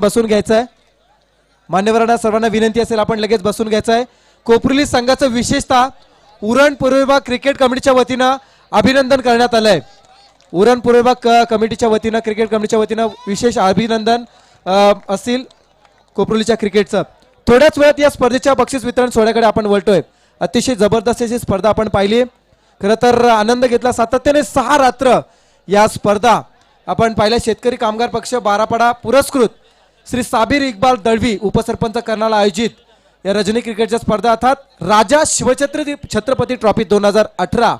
बसून घ्यायचं आहे। मान्यवरांना सर्वांना विनंती असेल आपण लगेच बसून घ्यायचं आहे। कोपरली संघाचं विशेषतः उरण पूर्व विभाग क्रिकेट कमिटीच्या वतीनं अभिनंदन करण्यात आलंय। उरण पूर्व विभाग कमिटीच्या वतीनं क्रिकेट कमिटीच्या वतीनं विशेष अभिनंदन असेल कोपरलीच्या क्रिकेटचं। थोड्याच वेळात या स्पर्धेच्या बक्षीस वितरण सोहळ्याकडे आपण वळतोय। अतिशय जबरदस्त अशी स्पर्धा आपण पाहिली, खरं तर आनंद घेतला। सातत्याने 6 रात्र या स्पर्धा आपण पाहिल्या। शेतकरी कामगार पक्ष बारापाडा पुरस्कृत श्री साबीर इक्बाल दळवी उपसरपंच कर्नाल आयोजित या रजनी क्रिकेटच्या स्पर्धा अर्थात राजा शिवछत्रपती ट्रॉफी 2018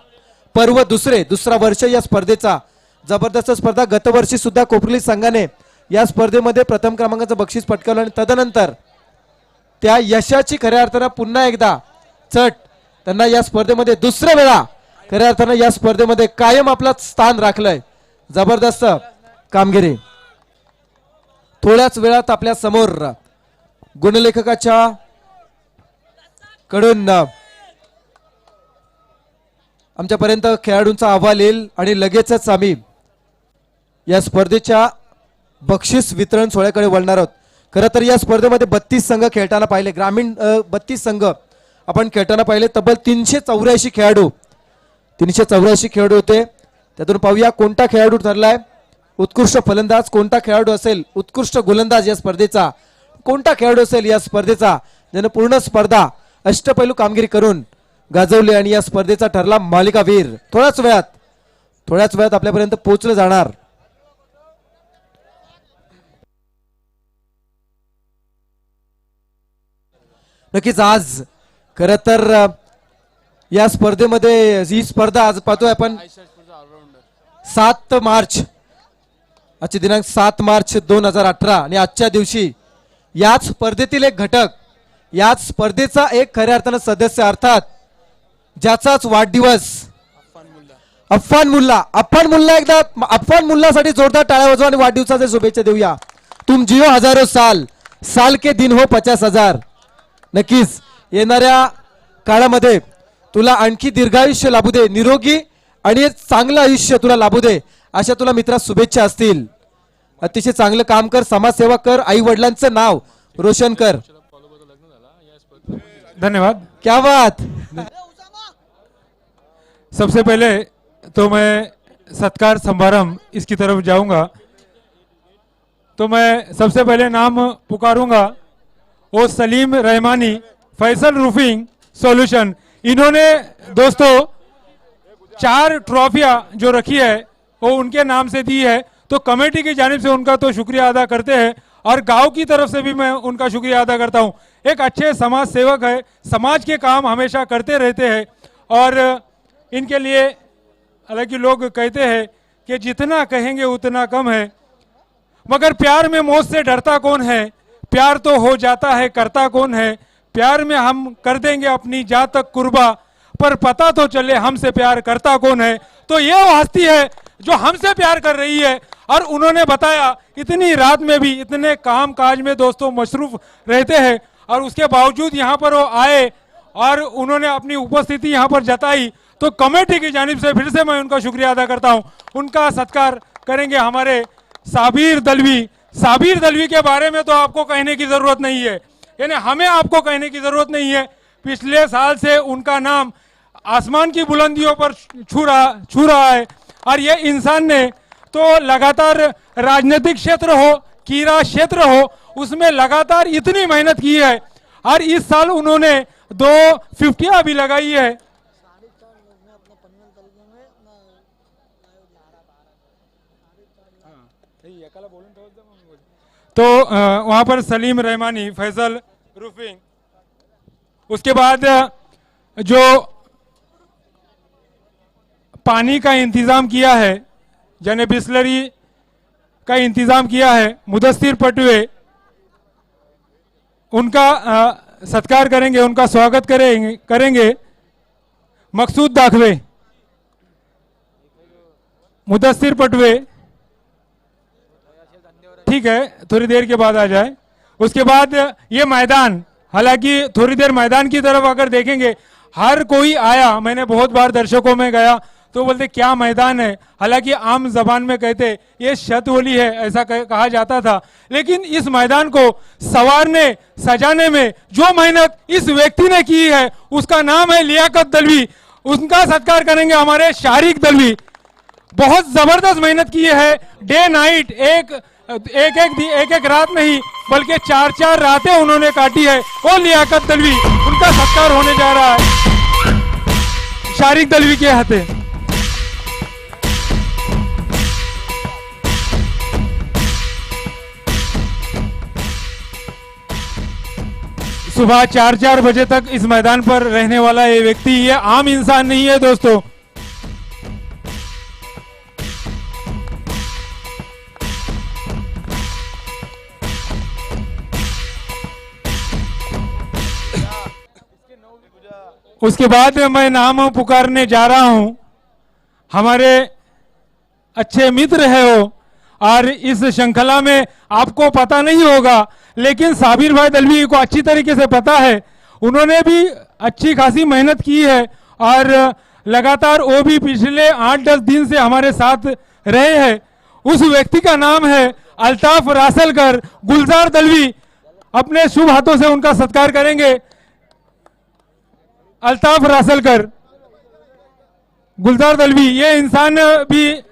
पर्व दुसरा वर्ष या स्पर्धेचा जबरदस्त स्पर्धा। गतवर्षी सुद्धा कोपरली संघाने या स्पर्धेमध्ये प्रथम क्रमांकाचं बक्षीस पटकावलं आणि तदनंतर त्या यशाची खऱ्या अर्थानं पुन्हा एकदा चट त्यांना या स्पर्धेमध्ये दुसऱ्या वेळा खऱ्या अर्थानं या स्पर्धेमध्ये कायम आपलं स्थान राखलंय। जबरदस्त कामगिरी। थोड्याच वेळात आपल्या समोर गुणलेखकाच्या कडून आमच्यापर्यंत खेळाडूंचा अहवाल येईल आणि लगेचच आम्ही या स्पर्धेच्या बक्षीस वितरण सोहळ्याकडे वळणार आहोत। खरं तर या स्पर्धेमध्ये 32 संघ खेळताना पाहिले, ग्रामीण 32 संघ आपण खेळताना पाहिले। तब्बल 384 खेळाडू होते। त्यातून पाहूया कोणता खेळाडू ठरलाय उत्कृष्ट फलंदाज, कोणता खेळाडू असेल उत्कृष्ट गोलंदाज या स्पर्धेचा, कोणता खेळाडू असेल या स्पर्धेचा ज्याने पूर्ण स्पर्धा अष्टपैलू कामगिरी करून गाजवली आणि या स्पर्धेचा ठरला मालिकावीर। थोड्याच वेळात आपल्यापर्यंत पोहोचलं जाणार। नक्कीच आज खरं तर या स्पर्धेमध्ये ही स्पर्धा आज पाहतोय आपण 7 मार्च, आजचे दिनांक 7 मार्च 2018 आणि आजच्या दिवशी याच स्पर्धेतील एक घटक, याच स्पर्धेचा एक खऱ्या अर्थानं सदस्य अर्थात ज्याचाच वाढदिवस अफान मुल्ला एकदा अफान मुल्लासाठी जोरदार टाळ्या वाजवा आणि वाढदिवसाच्या शुभेच्छा देऊया। तुम जियो हजारो साल के दिन हो 50,000। नक्कीच येणाऱ्या काळामध्ये तुला आणखी दीर्घायुष्य लाभू दे, निरोगी आणि चांगलं आयुष्य तुला लाभू दे अशा तुला मित्रा शुभेच्छा असतील। अतिशय चांगलं काम कर, समाजसेवा कर, आई वडिलांचं नाव रोशन कर। धन्यवाद। क्या बात। सबसे पहले तो मैं सत्कार समारंभ इसकी तरफ जाऊंगा, तो मैं सबसे पहले नाम पुकारूंगा वो सलीम रहमानी फैसल रूफिंग सॉल्यूशन। इन्होंने दोस्तों 4 ट्रॉफियां जो रखी है वो उनके नाम से दी है, तो कमेटी की जानिब से उनका तो शुक्रिया अदा करते हैं और गांव की तरफ से भी मैं उनका शुक्रिया अदा करता हूं। एक अच्छे समाज सेवक है, समाज के काम हमेशा करते रहते हैं और इनके लिए हालांकि लोग कहते हैं कि जितना कहेंगे उतना कम है, मगर प्यार में मौत से डरता कौन है, प्यार तो हो जाता है करता कौन है। प्यार में हम कर देंगे अपनी जान तक कुर्बा, पर पता तो चले हमसे प्यार करता कौन है। तो ये वो हस्ती है जो हमसे प्यार कर रही है और उन्होंने बताया इतनी रात में भी इतने काम काज में दोस्तों मशरूफ रहते हैं और उसके बावजूद यहाँ पर वो आए और उन्होंने अपनी उपस्थिति यहाँ पर जताई, तो कमेटी की जानिब से फिर से मैं उनका शुक्रिया अदा करता हूँ। उनका सत्कार करेंगे हमारे साबिर दलवी के बारे में तो आपको कहने की जरूरत नहीं है, यानी हमें आपको कहने की जरूरत नहीं है। पिछले साल से उनका नाम आसमान की बुलंदियों पर छू रहा है और ये इंसान ने तो लगातार राजनीतिक क्षेत्र हो, कीड़ा क्षेत्र हो, उसमें लगातार इतनी मेहनत की है और इस साल उन्होंने 2 50 भी लगाई है। तो वहां पर सलीम रहमानी फैसल रूफिंग, उसके बाद जो पानी का इंतजाम किया है, यानी बिस्लरी का इंतजाम किया है, मुदस्सिर पटवे, उनका सत्कार करेंगे, उनका स्वागत करेंगे मकसूद दाखवे। मुदस्सिर पटवे ठीक है, थोड़ी देर के बाद आ जाए। उसके बाद ये मैदान, हालांकि थोड़ी देर मैदान की तरफ अगर देखेंगे हर कोई आया, मैंने बहुत बार दर्शकों में गया तो बोलते क्या मैदान है। हालांकि आम जबान में कहते ये शत होली है, ऐसा कहा जाता था। लेकिन इस मैदान को संवारने सजाने में जो मेहनत इस व्यक्ति ने की है उसका नाम है लियाकत दलवी। उनका सत्कार करेंगे हमारे शारिक दलवी। बहुत जबरदस्त मेहनत की है, डे नाइट, एक रात नहीं बल्कि 4 रातें उन्होंने काटी है। वो लियाकत दलवी, उनका सत्कार होने जा रहा है शारिक दलवी के हाथे। सुबह 4 बजे तक इस मैदान पर रहने वाला ये व्यक्ति, ये आम इंसान नहीं है दोस्तों। उसके बाद मैं नाम पुकारने जा रहा हूं। हमारे अच्छे मित्र है वो, और इस श्रृंखला में आपको पता नहीं होगा लेकिन साबिर भाई दलवी को अच्छी तरीके से पता है। उन्होंने भी अच्छी खासी मेहनत की है और लगातार वो भी पिछले 8-10 दिन से हमारे साथ रहे हैं। उस व्यक्ति का नाम है अल्ताफ रासलकर। गुलजार दलवी अपने शुभ हाथों से उनका सत्कार करेंगे। अल्ताफ रासलकर, गुलजार दलवी, ये इंसान भी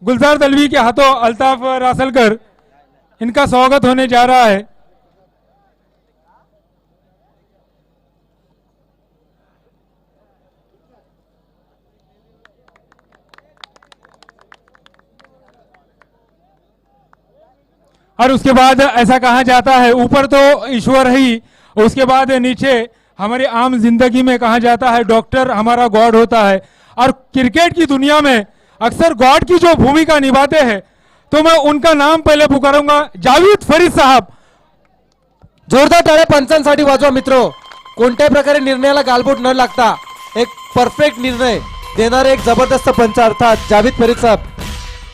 गुलजार दलवी के हाथों अल्ताफ रासलकर, इनका स्वागत होने जा रहा है। और उसके बाद ऐसा कहा जाता है ऊपर तो ईश्वर ही, उसके बाद नीचे हमारी आम जिंदगी में कहा जाता है डॉक्टर हमारा गॉड होता है। और क्रिकेट की दुनिया में अक्सर गॉड की जो भूमिका निभाते हैं, तो मैं उनका नाम पहले पुकारूंगा, जावेद फरीद साहब। जोरदार टाळ्या पंचांसाठी वाजवा मित्रो। कोणत्याही प्रकारे निर्णयाला गालबोट न लागता एक परफेक्ट निर्णय देणारे एक जबरदस्त पंच अर्थात जावेद फरीद साहेब,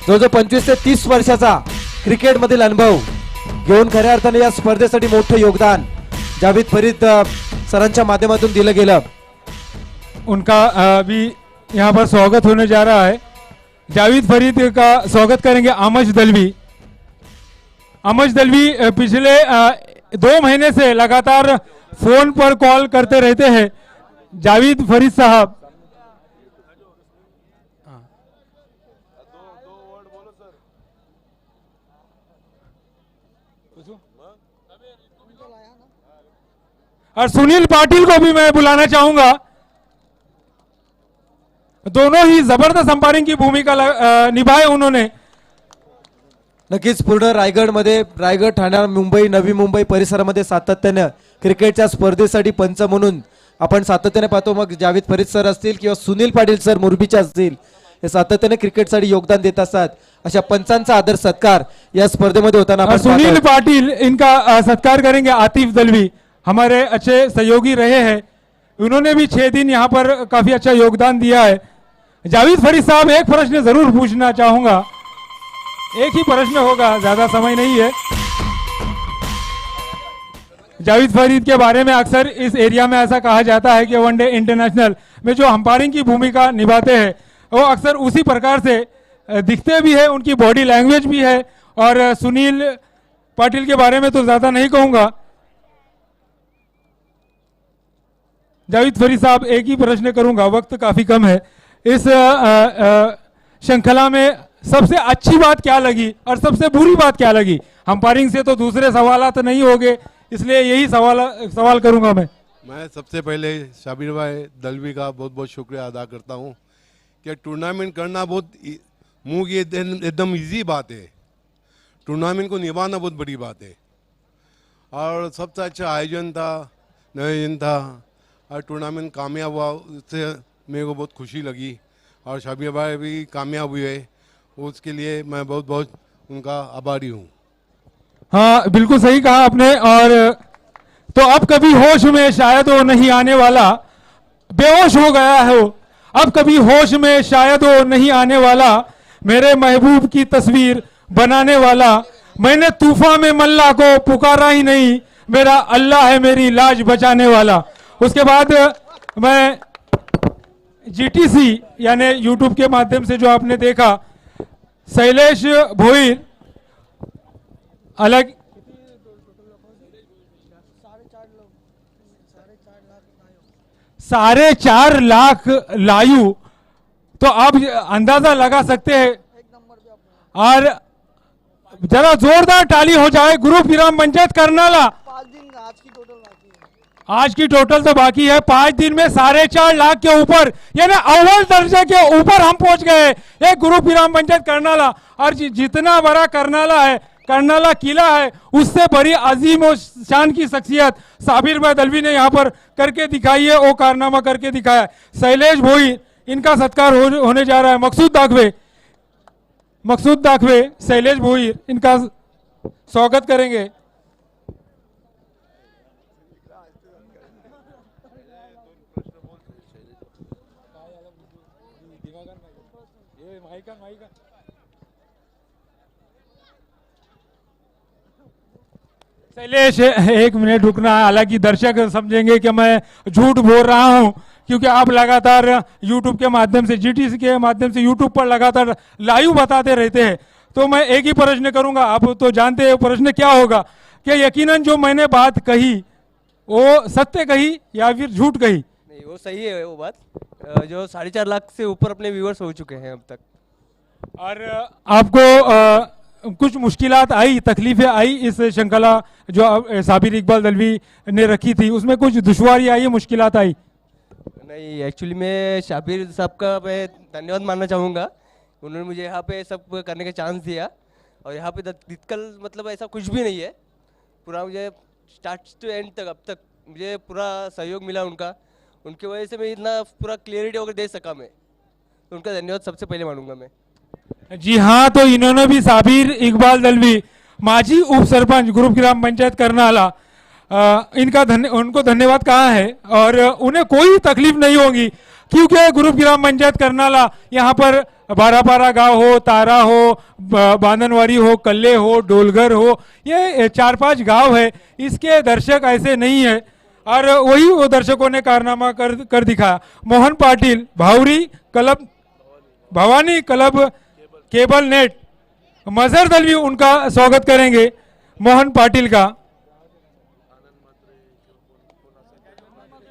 जो 25 ते 30 वर्षाचा क्रिकेटमधील अनुभव घेऊन खऱ्या अर्थाने या स्पर्धेसाठी मोठं योगदान जावेद फरीद सरांच्या माध्यमातून दिलं गेलं। उनका भी यहाँ पर स्वागत होने जा रहा है। जावेद फरीद का स्वागत करेंगे आमज दलवी। आमज दलवी पिछले 2 महीने से लगातार फोन पर कॉल करते रहते हैं। जावेद फरीद साहब, और सुनील पाटिल को भी मैं बुलाना चाहूंगा। दोनों ही जबरदस्त अंपायरिंग की भूमिका निभाई उन्होंने। नक्कीच पूर्ण रायगडमध्ये, रायगड, ठाणे, मुंबई, नवी मुंबई परिसरामध्ये सातत्याने क्रिकेटच्या स्पर्धेसाठी पंच म्हणून आपण सातत्याने पाहतो। मग जावेद फरीद सर असतील किंवा सुनील पाटील सर मोरबीचे असतील, हे सातत्याने क्रिकेटसाठी योगदान देत असतात। अशा पंचांचा आदर सत्कार या स्पर्धेमध्ये होताना आपण सुनील पाटिल, इनका सत्कार करेंगे आतिफ दलवी, हमारे अच्छे सहयोगी रहे हैं। उन्होंने भी 6 दिन यहाँ पर काफी अच्छा योगदान दिया है। जावेद फरीद साहब, एक प्रश्न जरूर पूछना चाहूंगा, एक ही प्रश्न होगा, ज्यादा समय नहीं है। जावेद फरीद के बारे में अक्सर इस एरिया में ऐसा कहा जाता है कि वनडे इंटरनेशनल में जो अंपायरिंग की भूमिका निभाते हैं वो अक्सर उसी प्रकार से दिखते भी है, उनकी बॉडी लैंग्वेज भी है। और सुनील पाटिल के बारे में तो ज्यादा नहीं कहूंगा। जावेद फरीद साहब, एक ही प्रश्न करूंगा, वक्त काफी कम है। इस श्रृंखला में सबसे अच्छी बात क्या लगी और सबसे बुरी बात क्या लगी? अंपायरिंग से तो दूसरे सवाल तो नहीं होंगे, इसलिए यही सवाल करूंगा मैं सबसे पहले शाबिर भाई दलवी का बहुत बहुत शुक्रिया अदा करता हूं कि टूर्नामेंट करना बहुत मुंह की एकदम इजी बात है। टूर्नामेंट को निभाना बहुत बड़ी बात है और सबसे अच्छा आयोजन था, आयोजन था और टूर्नामेंट कामयाब हुआ, उससे मेरे को बहुत खुशी लगी। और शाबिर भाई भी कामयाब हुए, उसके लिए मैं बहुत बहुत उनका आभारी हूँ। हाँ, बिल्कुल सही कहा आपने। और तो अब कभी होश में शायद वो नहीं आने वाला, बेहोश हो गया है वो, अब कभी होश में शायद वो नहीं आने वाला, मेरे महबूब की तस्वीर बनाने वाला। मैंने तूफान में मल्ला को पुकारा ही नहीं, मेरा अल्लाह है मेरी लाज बचाने वाला। उसके बाद मैं जीटीसी यानी यूट्यूब के माध्यम से जो आपने देखा, शैलेश भोईर अलग 4.5 लाख लायु, तो आप अंदाजा लगा सकते हैं। और जरा जोरदार ताली हो जाए ग्रुप विराम पंचायत करनाला। 5 दिन का आज की टोटल बाकी है। आज की टोटल तो बाकी है, 5 दिन में 4.5 लाख के ऊपर, यानी अव्वल दर्जे के ऊपर हम पहुंच गए एक ग्रुप विराम पंचायत करनाला। और जितना बड़ा करनाला है, करनाला किला है, उससे बड़ी अजीम और शान की शख्सियत साबिर भाई दलवी ने यहाँ पर करके दिखाई है, वो कारनामा करके दिखाया है। शैलेश भोई, इनका सत्कार होने जा रहा है। मकसूद दाखवे शैलेश भोई, इनका स्वागत करेंगे। शैलेश, 1 मिनट रुकना है। हालांकि दर्शक समझेंगे कि मैं झूठ बोल रहा हूं, क्योंकि आप लगातार YouTube के माध्यम से, GTC के माध्यम से YouTube पर लगातार लाइव बताते रहते हैं। तो मैं एक ही प्रश्न करूंगा, आप तो जानते हैं प्रश्न क्या होगा, कि यकीनन जो मैंने बात कही वो सत्य कही या फिर झूठ कही? नहीं, वो सही है वो बात। जो 4.5 लाख से ऊपर अपने व्यूअर्स हो चुके हैं अब तक। और आपको कुछ मुश्किलात आई, तकलीफें आई इस श्रृंखला जो साबिर इकबाल दलवी ने रखी थी, उसमें कुछ दुश्वारी आई, मुश्किलात आई? नहीं, एक्चुअली मैं शाबिर साहब का मैं धन्यवाद मानना चाहूँगा। उन्होंने मुझे यहाँ पे सब करने का चांस दिया, और यहाँ पे दिक्कत मतलब ऐसा कुछ भी नहीं है। पूरा मुझे स्टार्ट टू एंड तक अब तक मुझे पूरा सहयोग मिला उनका। उनकी वजह से मैं इतना पूरा क्लियरिटी वगैरह दे सका। मैं उनका धन्यवाद सबसे पहले मानूंगा मैं। जी हाँ, तो इन्होंने भी साबिर इकबाल दलवी, माजी उप सरपंच ग्रुप ग्राम पंचायत करनाला, उनको धन्यवाद कहा है। और उन्हें कोई तकलीफ नहीं होगी, क्योंकि ग्रुप ग्राम पंचायत करनाला यहाँ पर 12 गांव हो, तारा हो, बांदनवारी हो, कल्ले हो, डोलगर हो, ये 4-5 गांव है। इसके दर्शक ऐसे नहीं है, और वही वो दर्शकों ने कारनामा कर दिखाया। Mohan Patil, Bhavri club, Bhavani club cable net, Mazhar Dalvi, उनका स्वागत करेंगे मोहन पाटिल का।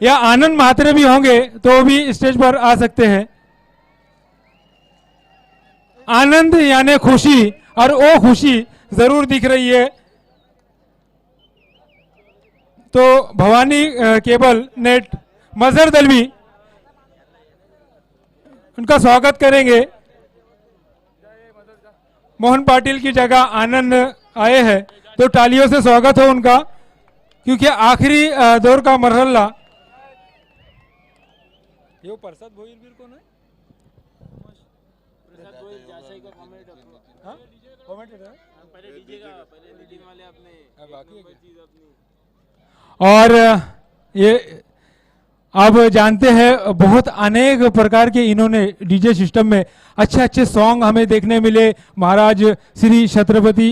या आनंद महात्रे भी होंगे तो भी स्टेज पर आ सकते हैं। आनंद यानी खुशी, और वो खुशी जरूर दिख रही है। तो भवानी केबल नेट, मजहर दलवी, उनका स्वागत करेंगे। मोहन पाटिल की जगह आनंद आए हैं, तो तालियों से स्वागत हो उनका, क्योंकि आखिरी दौर का मरहला। ये प्रसाद भोईर भी कौन है? प्रसाद भोईर जासाई का कमेंट, हां कमेंट है पहले डीजे का, पहले लीडिंग वाले अपने बाकी चीज अपनी। और ये आप जानते हैं बहुत अनेक प्रकार के इन्होंने डीजे सिस्टम में अच्छे सॉन्ग हमें देखने मिले। महाराज श्री छत्रपति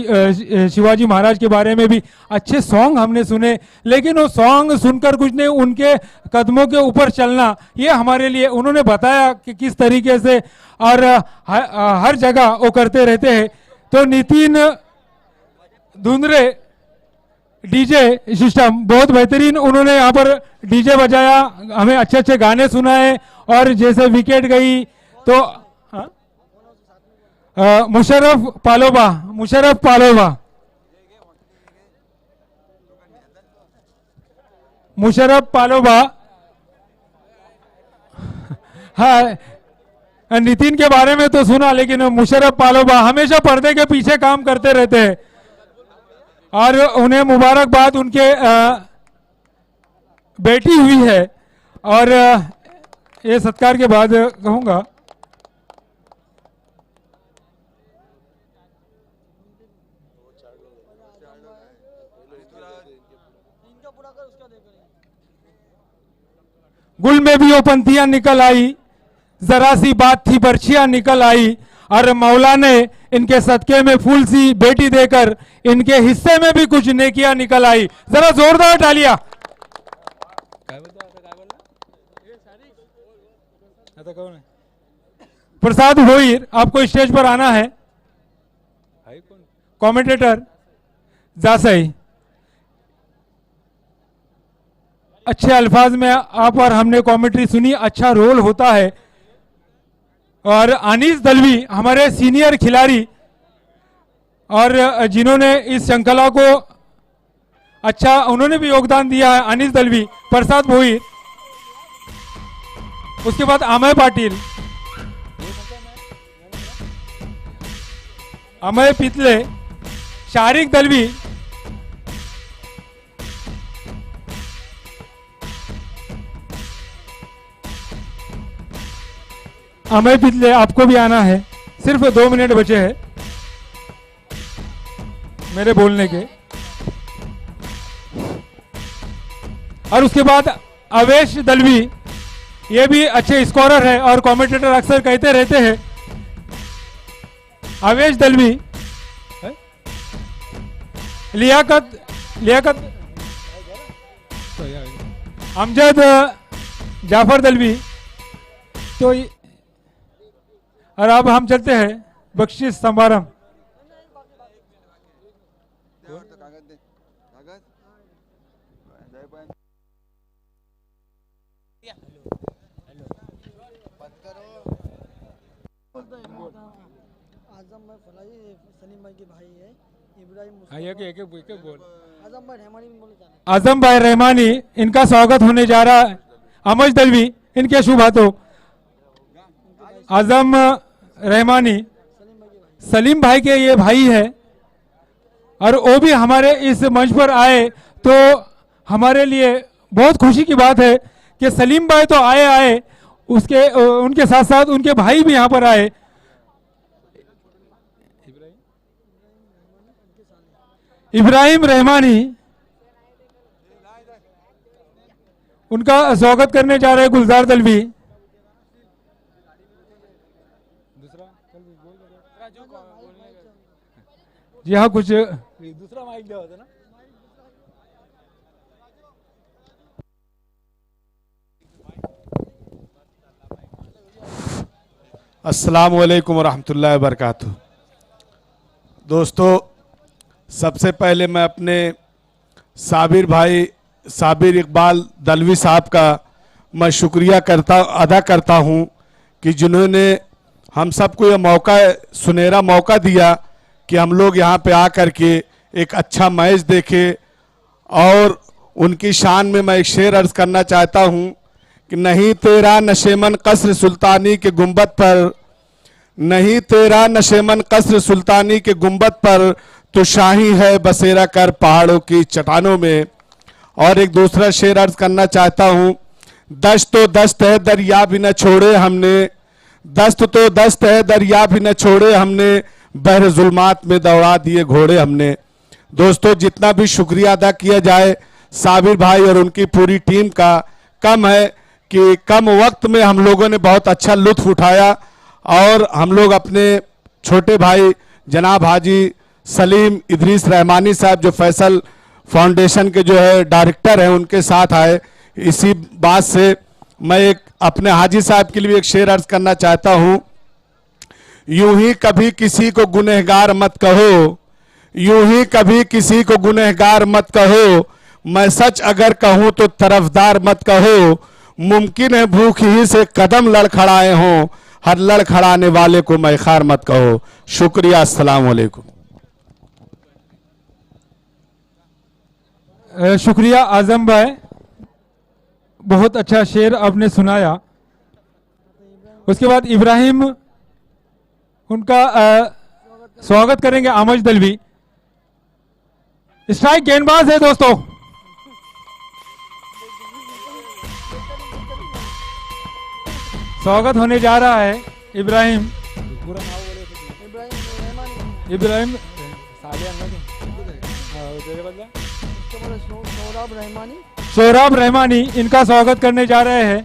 शिवाजी महाराज के बारे में भी अच्छे सॉन्ग हमने सुने, लेकिन वो सॉन्ग सुनकर कुछ नहीं, उनके कदमों के ऊपर चलना, ये हमारे लिए उन्होंने बताया कि किस तरीके से, और हर जगह वो करते रहते हैं। तो नितिन धुंधरे डीजे सिस्टम बहुत बेहतरीन, उन्होंने यहाँ पर डीजे बजाया, हमें अच्छे गाने सुनाए। और जैसे विकेट गई तो मुशर्रफ पालोबा हाँ, नितिन के बारे में तो सुना, लेकिन मुशर्रफ पालोबा हमेशा पर्दे के पीछे काम करते रहते हैं, और उन्हें मुबारकबाद, उनके बेटी हुई है। और ये सत्कार के बाद कहूंगा गुल में भी वो पंथियां निकल आई, जरा सी बात थी बर्छियां निकल आई, और मौला ने इनके सदके में फूल सी बेटी देकर इनके हिस्से में भी कुछ नेकियां निकल आई। जरा जोरदार तालियां। आता कौन है? प्रसाद भोईर, आपको स्टेज पर आना है। कमेंटेटर जासई, अच्छे अल्फाज में आप और हमने कमेंट्री सुनी, अच्छा रोल होता है। और अनीस दलवी हमारे सीनियर खिलाड़ी और जिन्होंने इस श्रृंखला को अच्छा, उन्होंने भी योगदान दिया है। अनीस दलवी, प्रसाद भोईर, उसके बाद अमय पाटिल, अमय पितले, शारिक दलवी, अमय पितले, आपको भी आना है। सिर्फ 2 मिनट बचे हैं मेरे बोलने के। और उसके बाद अवेश दलवी, ये भी अच्छे स्कोरर है और कमेंटेटर अक्सर कहते रहते हैं। अवेश दलवी, लियाकत अमजद जाफर दलवी। तो और अब हम चलते हैं बख्शिश समारंभ। आजम भाई फलाई सलीम भाई के भाई है इब्राहिम बोल। आजम भाई रहमानी भी बोले जाने। आजम भाई रहमानी, इनका स्वागत होने जा रहा है। अमज दलवी, इनके शुभ हाथों। आजम रहमानी सलीम भाई के ये भाई है और वो भी हमारे इस मंच पर आए, तो हमारे लिए बहुत खुशी की बात है कि सलीम भाई तो आए, उसके उनके साथ साथ उनके भाई भी यहाँ पर आए। इब्राहिम रहमानी, उनका स्वागत करने जा रहे हैं गुलजार दलवी। जी हाँ, कुछ दूसरा माइक दिया होता ना। अस्सलाम वालेकुम रहमतुल्लाहि व बरकातुहू। दोस्तों, सबसे पहले मैं अपने साबिर इकबाल दलवी साहब का मैं शुक्रिया अदा करता हूं कि जिन्होंने हम सबको ये सुनहरा मौका दिया कि हम लोग यहाँ पे आकर के एक अच्छा मैच देखें। और उनकी शान में मैं एक शेर अर्ज करना चाहता हूँ कि नहीं तेरा नशेमन कसर सुल्तानी के गुंबद पर, नहीं तेरा नशेमन कसर सुल्तानी के गुंबद पर, तो शाही है बसेरा कर पहाड़ों की चट्टानों में। और एक दूसरा शेर अर्ज करना चाहता हूँ, दस्त तो दस्त है दरिया भी न छोड़े हमने, दस्त तो दस्त है दरिया भी न छोड़े हमने, बहर जुल्मात में दौड़ा दिए घोड़े हमने। दोस्तों, जितना भी शुक्रिया अदा किया जाए साबिर भाई और उनकी पूरी टीम का कम है कि कम वक्त में हम लोगों ने बहुत अच्छा लुत्फ उठाया। और हम लोग अपने छोटे भाई जनाब हाजी सलीम इदरीस रहमानी साहब, जो फैसल फाउंडेशन के जो है डायरेक्टर हैं, उनके साथ आए। इसी बात से मैं एक अपने हाजी साहब के लिए एक शेर अर्ज करना चाहता हूं, यूं ही कभी किसी को गुनहगार मत कहो, यूं ही कभी किसी को गुनहगार मत कहो, मैं सच अगर कहूं तो तरफदार मत कहो, मुमकिन है भूख ही से कदम लड़खड़ाए हों, हर लड़खड़ाने वाले को मैं खार मत कहो। शुक्रिया, अस्सलाम वालेकुम। शुक्रिया आजम भाई, बहुत अच्छा शेर आपने सुनाया। उसके बाद इब्राहिम, उनका स्वागत करेंगे आमज दलवी। स्ट्राइक गेंदबाज है दोस्तों। स्वागत होने जा रहा है इब्राहिम। पूरा नाम बोले। इब्राहिम सोहराब रहमानी, इनका स्वागत करने जा रहे हैं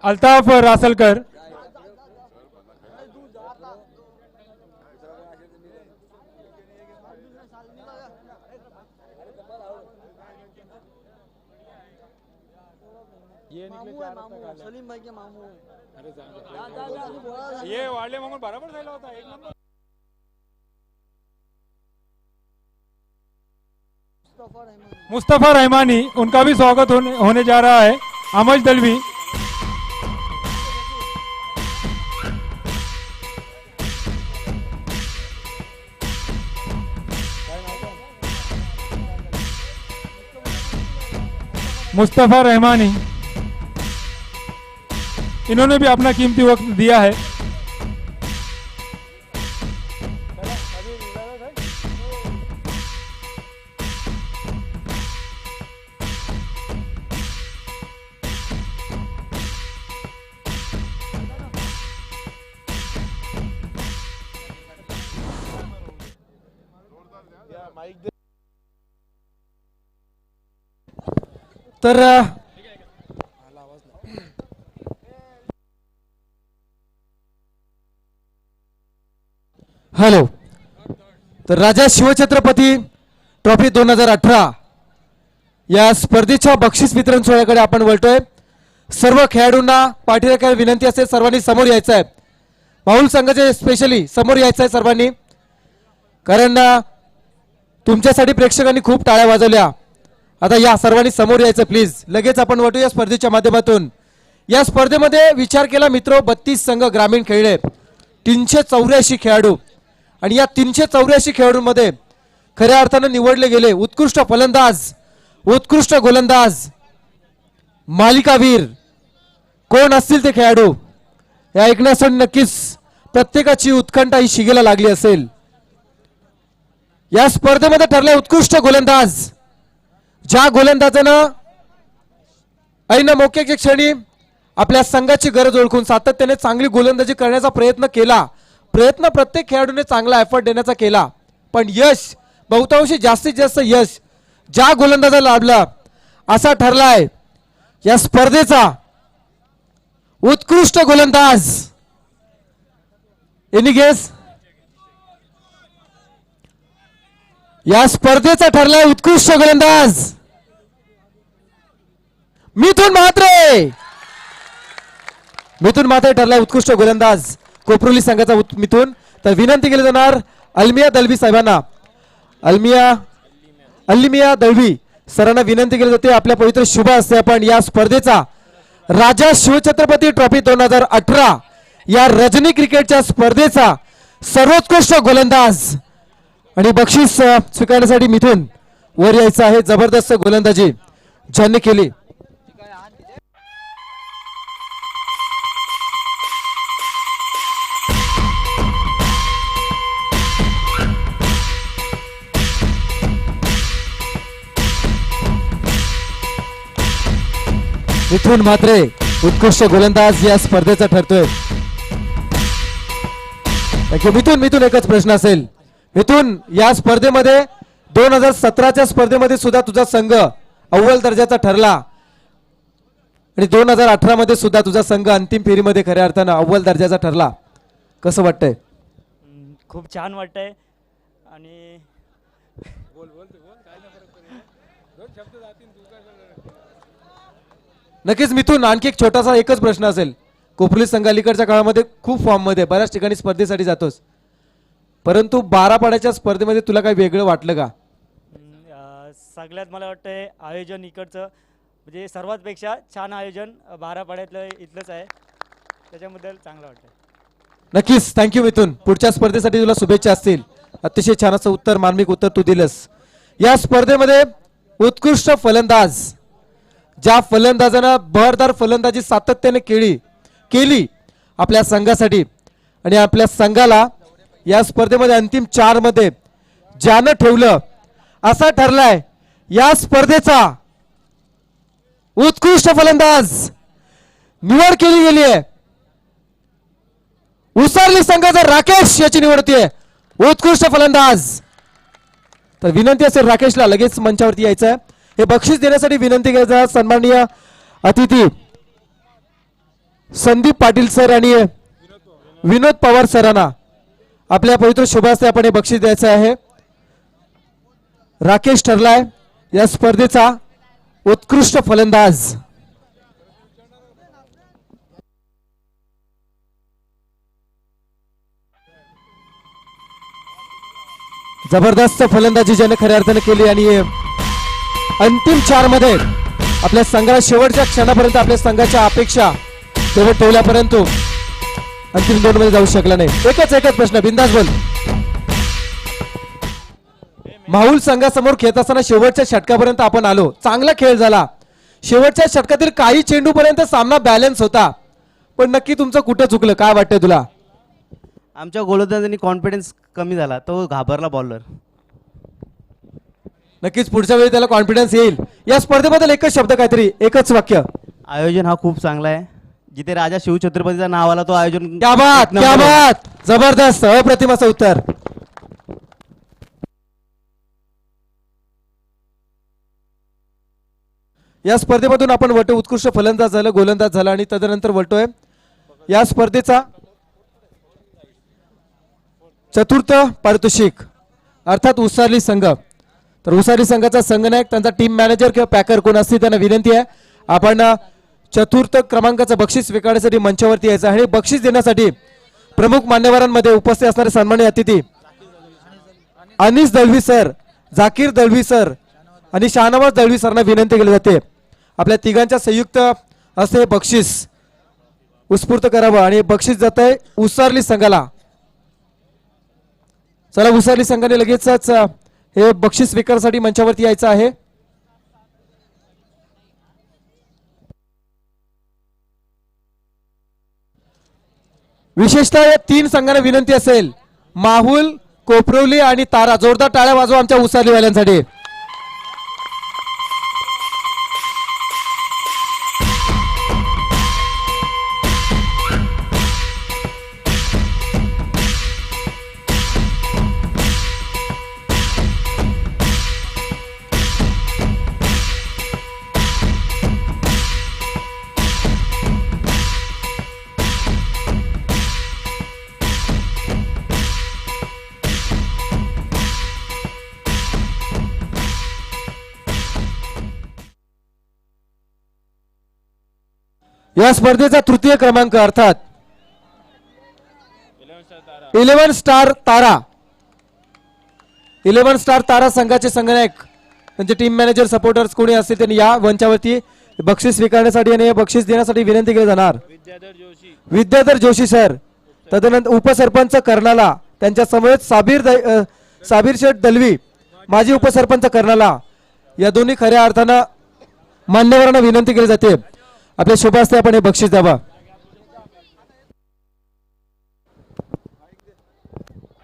अल्ताफ रासलकर। मामू है मामू सलीम भाई के मामू है ये वाले मामून बराबर झाला होता एक नंबर. मुस्तफा रहमान मुस्तफा रहमानी, उनका भी स्वागत होने जा रहा है. अमज दलवी. मुस्तफा रहमानी, इन्होंने भी अपना कीमती वक्त दिया है. तर हॅलो. तर राजा शिवछत्रपती ट्रॉफी 2018 या स्पर्धेच्या बक्षीस वितरण सोहळ्याकडे आपण वळतोय. सर्व खेळाडूंना पाठीराखीला विनंती असेल, सर्वांनी समोर यायचं आहे. माहुल संघाचे स्पेशली समोर यायचं आहे सर्वांनी, कारण तुमच्यासाठी प्रेक्षकांनी खूप टाळ्या वाजवल्या. आता या सर्वांनी समोर यायचं प्लीज. लगेच आपण वटू या स्पर्धेच्या माध्यमातून. या स्पर्धेमध्ये विचार केला मित्र, 32 संघ ग्रामीण खेळले, 384 खेळाडू, आणि या 384 खेळाडूंमध्ये खऱ्या अर्थानं निवडले गेले उत्कृष्ट फलंदाज, उत्कृष्ट गोलंदाज, मालिकावीर कोण असतील ते खेळाडू. हे ऐकण्यासाठी नक्कीच प्रत्येकाची उत्कंठा ही शिगेला लागली असेल. या स्पर्धेमध्ये ठरले उत्कृष्ट गोलंदाज, ज्या गोलंदाजानं ऐन मोक्याच्या क्षणी आपल्या संघाची गरज ओळखून सातत्याने चांगली गोलंदाजी करण्याचा प्रयत्न केला. प्रयत्न प्रत्येक खेळाडूने चांगला एफर्ट देण्याचा केला, पण यश बहुतांशी जास्तीत जास्त यश ज्या गोलंदाजाला लाभलं असा ठरलाय या स्पर्धेचा उत्कृष्ट गोलंदाज. Any guess? या स्पर्धेचा ठरलाय उत्कृष्ट गोलंदाज मिथुन म्हात्रे. मिथुन म्हात्रे ठरलाय उत्कृष्ट गोलंदाज, कोपरोली संघाचा मिथुन. तर विनंती केली जाणार अल्मिया दलवी साहेबांना, अल्मिया दलवी सरांना विनंती केली जाते आपल्या पवित्र शुभ हस्ते आपण या स्पर्धेचा राजा शिवछत्रपती ट्रॉफी 2018 या रजनी क्रिकेटच्या स्पर्धेचा सर्वोत्कृष्ट गोलंदाज आणि बक्षीस स्वीकारण्यासाठी मिथुन वर यायचं आहे. जबरदस्त गोलंदाजी ज्यांनी केली. मिथुन म्हात्रे उत्कृष्ट गोलंदाज या स्पर्धेचा ठरतोय. मिथुन एकच प्रश्न असेल. मिथुन, या स्पर्धेमध्ये 2017च्या स्पर्धेमध्ये सुद्धा तुझा संघ अव्वल दर्जाचा ठरला आणि 2018 मध्ये सुद्धा तुझा संघ अंतिम फेरीमध्ये खऱ्या अर्थानं अव्वल दर्जाचा ठरला. कसं वाटतंय? खूप छान वाटतंय. आणि नक्कीच मिथुन, आणखी एक छोटासा एकच प्रश्न असेल. कोपरोली संघ अलीकडच्या काळामध्ये खूप फॉर्म मध्ये बऱ्याच ठिकाणी स्पर्धेसाठी जातोस, परंतु 12 पाड्याच्या स्पर्धेमध्ये तुला काही वेगळं वाटलं का? सगळ्यात मला वाटतंय आयोजन इकडचं म्हणजे सर्वात पेक्षा छान आयोजन 12 पाड्यातलं इथलंच आहे, त्याच्याबद्दल चांगलं वाटतंय. नक्कीच थँक्यू मिथुन. पुढच्या स्पर्धेसाठी तुला शुभेच्छा असतील. अतिशय छान असं उत्तर, मार्मिक उत्तर तू दिलंस. या स्पर्धेमध्ये उत्कृष्ट फलंदाज, ज्या फलंदाजानं बहरदार फलंदाजी सातत्याने केली आपल्या संघासाठी आणि आपल्या संघाला या स्पर्धेमध्ये अंतिम 4 मध्ये ज्यानं ठेवलं असा ठरलाय या स्पर्धेचा उत्कृष्ट फलंदाज. निवड केली गेली आहे उसरली संघाचा राकेश याची निवड होतीये उत्कृष्ट फलंदाज. तर विनंती असेल राकेशला लगेच मंचावरती यायचं आहे. हे बक्षीस देण्यासाठी विनंती करायचं सन्माननीय अतिथी संदीप पाटील सर आणि विनोद पवार सरांना आपल्या पवित्र शुभास्ते आपण हे बक्षीस द्यायचं आहे. राकेश ठरलाय या स्पर्धेचा उत्कृष्ट फलंदाज. जबरदस्त फलंदाजी ज्याने खऱ्या अर्थाने केली आणि अंतिम 4 मध्ये आपल्या संघाला शेवटच्या क्षणापर्यंत आपल्या संघाच्या अपेक्षा तेवढे ठेवल्या, परंतु अंतिम 2 मध्ये जाऊ शकला नाही. एकच प्रश्न, बिंदास बोल. माहुल संघासमोर खेळत असताना शेवटच्या षटकापर्यंत आपण आलो, चांगला खेळ झाला. शेवटच्या षटकातील काही चेंडूपर्यंत सामना बॅलन्स होता, पण नक्की तुमचं कुठं चुकलं, काय वाटतंय तुला? आमच्या गोलंदाजांनी कॉन्फिडन्स कमी झाला, तो घाबरला बॉलर. नक्कीच पुढच्या वेळी त्याला कॉन्फिडन्स येईल. या स्पर्धेबद्दल एकच शब्द, काहीतरी एकच वाक्य. आयोजन हा खूप चांगला आहे. जिथे राजा शिवछत्रपतीचा नाव आला तो आयोजन क्या बात, एक नंबर क्या आहे. बात, जबरदस्त, अप्रतिम असं उत्तर. या स्पर्धेमधून आपण वटो उत्कृष्ट फलंदाज झालं, गोलंदाज झाला आणि तदनंतर वटोय या स्पर्धेचा चतुर्थ पारितोषिक अर्थात उसारली संघ. तर उसारली संघाचा संघनायक, त्यांचा टीम मॅनेजर किंवा पॅकर कोण असतील त्यांना विनंती आहे आपण चतुर्थ क्रमांकाचं बक्षीस स्वीकारण्यासाठी मंचावरती यायचं आहे. बक्षीस देण्यासाठी प्रमुख मान्यवरांमध्ये उपस्थित असणारे सन्माननीय अतिथी अनीस दळवी सर, जाकीर दळवी सर आणि शाहनवाज दळवी सरांना विनंती केली जाते आपल्या तिघांच्या संयुक्त असे बक्षीस उत्स्फूर्त करावं आणि बक्षीस जात आहे उसारली संघाला. चला, उसारली संघाने लगेचच हे बक्षीस स्वीकारासाठी मंचावरती यायचं आहे. विशेषतः या 3 संघांना विनंती असेल, माहुल, कोपरवली आणि तारा, जोरदार टाळ्या वाजवा आमच्या उसारलीवाल्यांसाठी. या स्पर्धेचा तृतीय क्रमांक अर्थात 11 स्टार तारा, 11 स्टार तारा संघाचे संघनायक, त्यांचे टीम मॅनेजर, सपोर्टर्स कोणी असतील त्यांनी या मंचावरती बक्षीस स्वीकारण्यासाठी आणि बक्षीस देण्यासाठी विनंती केली जाणार. विद्याधर जोशी सर, तदनंतर उपसरपंच कर्नाला, त्यांच्या समवेत साबीर शेठ दलवी, माजी उपसरपंच कर्नाला, या दोन्ही खऱ्या अर्थानं मान्यवरांना विनंती केली जाते आपल्या शुभ हस्ते आपण हे बक्षीस द्यावा.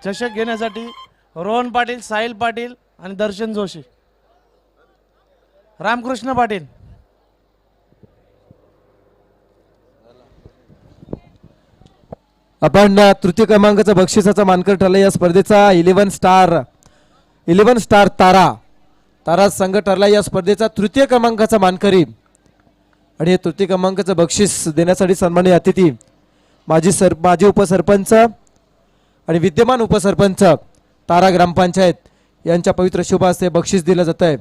चषक घेण्यासाठी रोहन पाटील, साहिल पाटील आणि दर्शन जोशी. रामकृष्ण पाटील. आपण तृतीय क्रमांकाचा बक्षिसाचा मानकर ठरला या स्पर्धेचा 11 स्टार तारा संघ ठरला या स्पर्धेचा तृतीय क्रमांकाचा मानकरी. आणि हे तृतीय क्रमांकाचं बक्षीस देण्यासाठी सन्माननीय अतिथी माजी उपसरपंच आणि विद्यमान उपसरपंच तारा ग्रामपंचायत यांच्या पवित्र शुभ हस्ते बक्षीस दिलं जात आहे.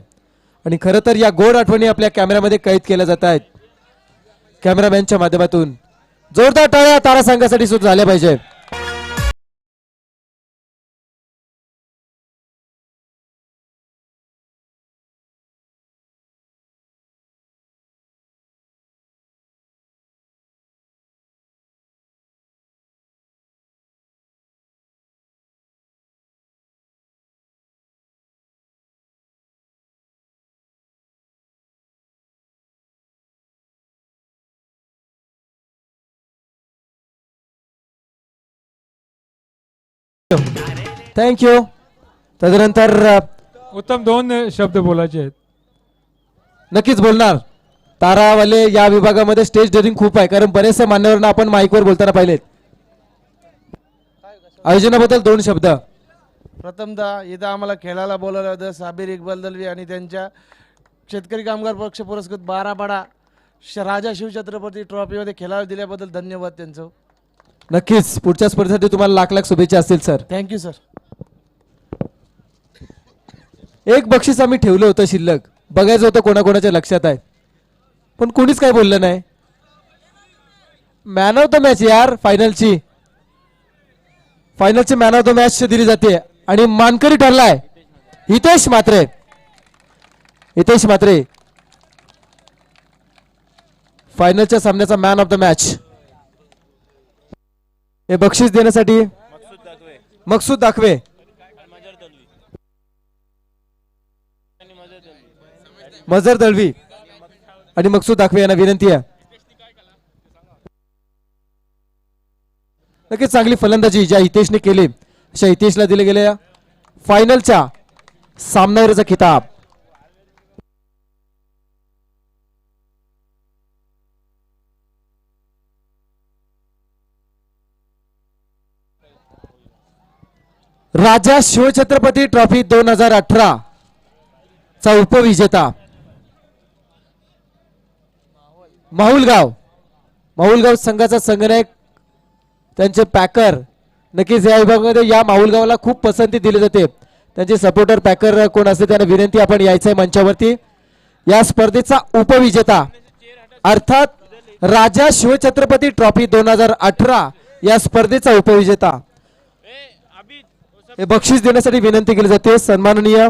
आणि खरं तर या गोड आठवणी आपल्या कॅमेऱ्यामध्ये कैद केल्या जात आहेत. कॅमेरामॅनच्या माध्यमातून जोरदार टाळ्या तारा संघासाठी सुरू झाल्या पाहिजे. थँक्यू. तदनंतर उत्तम 2 शब्द बोलायचे आहेत. नक्कीच बोलणार. तारावाले या विभागामध्ये स्टेज डेअरिंग खूप आहे, कारण बरेचसे मान्यवरांना आपण माईकवर बोलताना पाहिलेत. आयोजनाबद्दल 2 शब्द. प्रथमतः इथं आम्हाला खेळायला बोलावलं होतं साबिर इक्बाल दलवी आणि त्यांच्या शेतकरी कामगार पक्ष पुरस्कृत 12 पाडा राजा शिवछत्रपती ट्रॉफीमध्ये खेळायला दिल्याबद्दल धन्यवाद त्यांचं. नक्कीच पुढच्या स्पर्धेसाठी तुम्हाला लाख लाख शुभेच्छा असतील सर. Thank you sir. एक बक्षीस आम्ही ठेवलं होतं शिल्लक, बघायचं होतं कोणाकोणाच्या लक्षात आहे, पण कोणीच काय बोललं नाही. मॅन ऑफ द मॅच यार, फायनलची मॅन ऑफ द मॅच दिली जाते आणि मानकरी ठरलाय हितेश म्हात्रे. हितेश म्हात्रे फायनलच्या सामन्याचा मॅन ऑफ द मॅच. हे बक्षीस देण्यासाठी मकसूद दाखवे, मजर दळवी आणि मकसूद दाखवे यांना विनंती आहे. नक्कीच चांगली फलंदाजी ज्या हितेशने केली अशा हितेशला दिले गेले फायनलच्या सामनावीराचा खिताब. राजा शिवछत्रपती ट्रॉफी 2018 चा उपविजेता माहुलगाव संघाचा संघनायक, त्यांचे पॅकर. नक्कीच या विभागामध्ये या माहुलगावला खूप पसंती दिली जाते. त्यांचे सपोर्टर पॅकर कोण असते त्यांना विनंती आपण यायचंय मंचावरती. या स्पर्धेचा उपविजेता अर्थात राजा शिवछत्रपती ट्रॉफी 2018 या स्पर्धेचा उपविजेता. हे बक्षीस देण्यासाठी विनंती केली जाते सन्माननीय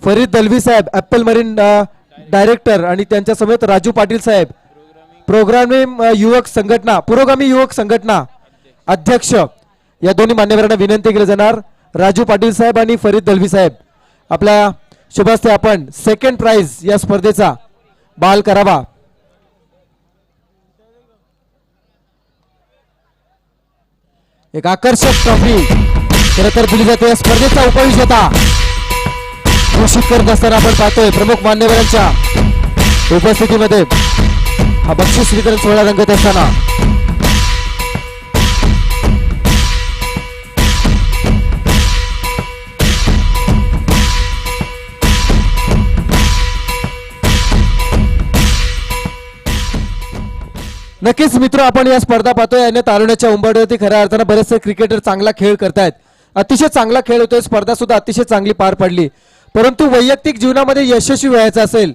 फरीद दलवी साहेब, ऍपल मरीन डायरेक्टर, आणि त्यांच्या समेत राजू पाटील साहेब, पुरोगामी युवक संघटना अध्यक्ष. या दोन्ही मान्यवरांना विनंती केली जाणार. राजू पाटील साहेब आणि फरीद दलवी साहेब, आपल्या शुभस्ते आपण सेकंड प्राइज या स्पर्धेचा बहाल करावा. एक आकर्षक ट्रॉफी खरं तर दिली जाते. या स्पर्धेचा उपविजेता घोषित करत असताना आपण पाहतोय प्रमुख मान्यवरांच्या उपस्थितीमध्ये हा बक्षीस वितरण सोहळा रंगत असताना नक्कीच मित्र आपण या स्पर्धा पाहतोय आणि तारुण्याच्या उंबरठ्यावरती खऱ्या अर्थानं बरेचसे क्रिकेटर चांगला खेळ करतायत. अतिशय चांगला खेळ होतोय. स्पर्धा सुद्धा अतिशय चांगली पार पडली. परंतु वैयक्तिक जीवनामध्ये यशस्वी व्हायचं असेल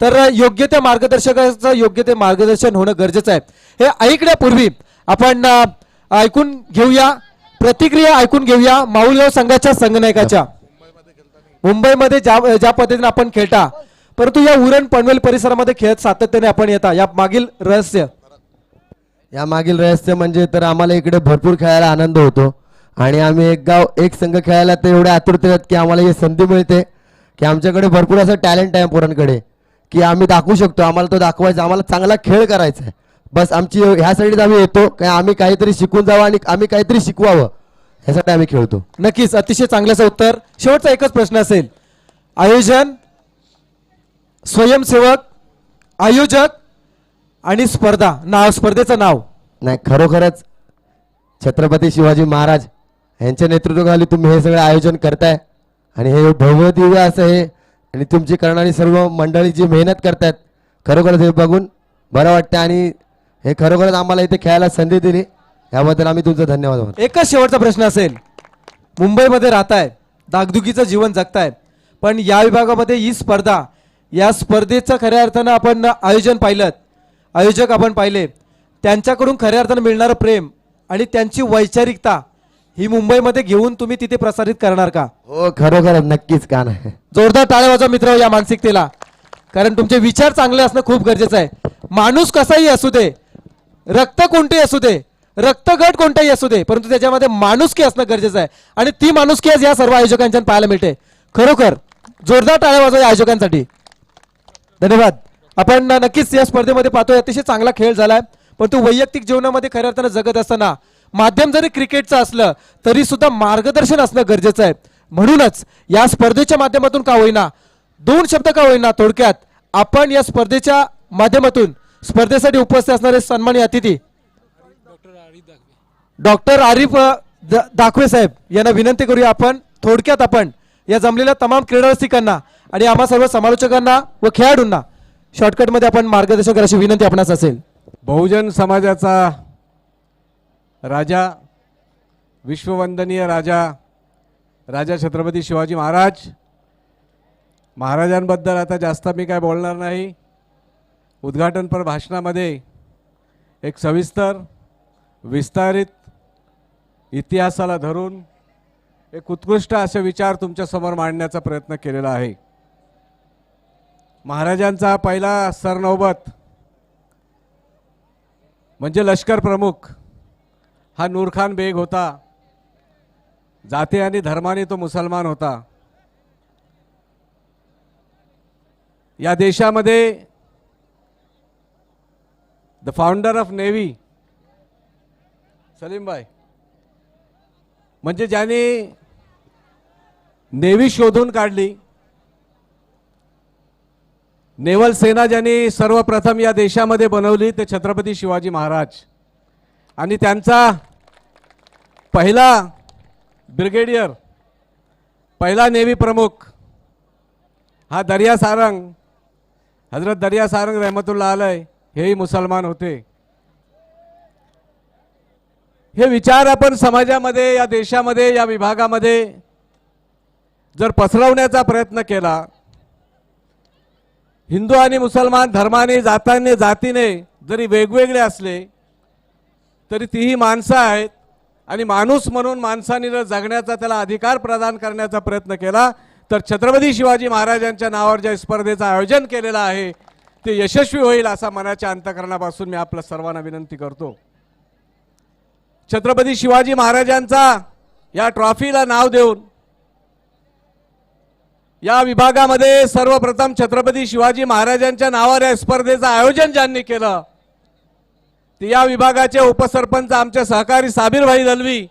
तर योग्य त्या मार्गदर्शकाचं योग्य ते मार्गदर्शन होणं गरजेचं आहे. हे ऐकण्यापूर्वी आपण ऐकून घेऊया, प्रतिक्रिया ऐकून घेऊया माहुलगाव संघाच्या संघनायकाच्या. मुंबईमध्ये ज्या पद्धतीने आपण खेळता, परंतु या उरण पनवेल परिसरामध्ये खेळत सातत्याने आपण येता, या मागील रहस्य म्हणजे तर आम्हाला इकडे भरपूर खेळायला आनंद होतो आणि आम्ही एक गाव एक संघ खेळायला तर एवढे आतुरते आहेत की आम्हाला ही संधी मिळते की आमच्याकडे भरपूर असं टॅलेंट आहे पोरांकडे की आम्ही दाखवू शकतो. आम्हाला तो दाखवायचा, आम्हाला चांगला खेळ करायचा आहे. बस आमची ह्यासाठीच आम्ही येतो की आम्ही काहीतरी शिकून जावं आणि आम्ही काहीतरी शिकवावं, ह्यासाठी आम्ही खेळतो. नक्कीच अतिशय चांगल्याचं उत्तर. शेवटचा एकच प्रश्न असेल, आयोजन, स्वयंसेवक, आयोजक आणि स्पर्धेचं नाव. नाही, खरोखरच छत्रपती शिवाजी महाराज यांच्या नेतृत्वाखाली तुम्ही हे सगळं आयोजन करताय आणि हे भव्य दिव्य असं हे आणि तुमची करणारी सर्व मंडळी जी मेहनत करतायत, खरोखरच हे बघून बरं वाटतं आणि हे खरोखरच आम्हाला इथे खेळायला संधी दिली याबद्दल आम्ही तुमचं धन्यवाद मानतो. एकच शेवटचा प्रश्न असेल, मुंबईमध्ये राहताय, दागदुगीचं जीवन जगताय, पण या विभागामध्ये ही स्पर्धा, या स्पर्धेचं खऱ्या अर्थानं आपण आयोजन पाहिलं, आयोजक आपण पाहिले, त्यांच्याकडून खऱ्या अर्थानं मिळणारं प्रेम आणि त्यांची वैचारिकता ही मुंबईमध्ये घेऊन तुम्ही तिथे प्रसारित करणार का? हो, खरोखर नक्कीच का नाही. जोरदार टाळ्या वाजवा मित्र या मानसिकतेला, कारण तुमचे विचार चांगले असणं खूप गरजेचं आहे. माणूस कसाही असू दे, रक्त कोणतेही असू दे, रक्तगट कोणताही असू दे, परंतु त्याच्यामध्ये माणुसकी असणं गरजेचं आहे आणि ती माणुसकी आज या सर्व आयोजकांच्या पाहायला मिळते. खरोखर जोरदार टाळ्या वाजवा या आयोजकांसाठी. धन्यवाद. आपण नक्कीच या स्पर्धेमध्ये पाहतोय अतिशय चांगला खेळ झालाय, परंतु वैयक्तिक जीवनामध्ये खऱ्या अर्थानं जगत असताना माध्यम जरी क्रिकेटचं असलं तरी सुद्धा मार्गदर्शन असणं गरजेचं आहे. म्हणूनच या स्पर्धेच्या माध्यमातून का होईना, 2 शब्द का होईना, थोडक्यात आपण या स्पर्धेच्या माध्यमातून स्पर्धेसाठी उपस्थित असणारे सन्माननीय अतिथी डॉक्टर आरिफ दाखवे साहेब यांना विनंती करूया. आपण थोडक्यात आपण या जमलेल्या तमाम क्रीडा रसिकांना आणि आम्हा सर्व समालोचकांना व खेळाडूंना शॉर्टकटमध्ये आपण मार्गदर्शन करायची विनंती आपणास असेल. बहुजन समाजाचा राजा, विश्ववंदनीय राजा छत्रपती शिवाजी महाराजांबद्दल आता जास्त मी काय बोलणार नाही. उद्घाटनपर भाषणामध्ये एक सविस्तर, विस्तारित इतिहासाला धरून एक उत्कृष्ट असे विचार तुमच्यासमोर मांडण्याचा प्रयत्न केलेला आहे. महाराजांचा हा पहिला सरनौबत म्हणजे लष्कर प्रमुख हा नूरखान बेग होता. जाती आणि धर्माने तो मुसलमान होता. या देशामध्ये the founder of navy Salim भाई म्हणजे ज्यांनी नेव्ही शोधून काढली, नेव्हल सेना ज्यांनी सर्वप्रथम या देशामध्ये बनवली ते छत्रपती शिवाजी महाराज. आणि त्यांचा पहिला ब्रिगेडियर, पहिला नेव्ही प्रमुख हा दर्या सारंग, हजरत दर्या सारंग रहमतुल्लाह अलैह, हेही मुसलमान होते. हे विचार आपण समाजामध्ये, या देशामध्ये, या विभागामध्ये जर पसरवण्याचा प्रयत्न केला, हिंदू आणि मुसलमान धर्माने, जातीने जरी वेगवेगळे असले तरी तीही माणसं आहेत. आणि माणूस म्हणून माणसाने जर जगण्याचा त्याला अधिकार प्रदान करण्याचा प्रयत्न केला तर छत्रपती शिवाजी महाराजांच्या नावावर ज्या स्पर्धेचं आयोजन केलेलं आहे ते यशस्वी होईल असा मनाच्या अंतःकरणापासून मी आपल्या सर्वांना विनंती करतो. छत्रपती शिवाजी महाराजांचा या ट्रॉफीला नाव देऊन या विभागामध्ये सर्वप्रथम छत्रपती शिवाजी महाराजांच्या नावावर या स्पर्धेचं आयोजन ज्यांनी केलं ते या विभागाचे उपसरपंच आमचे सहकारी साबिर भाई दलवी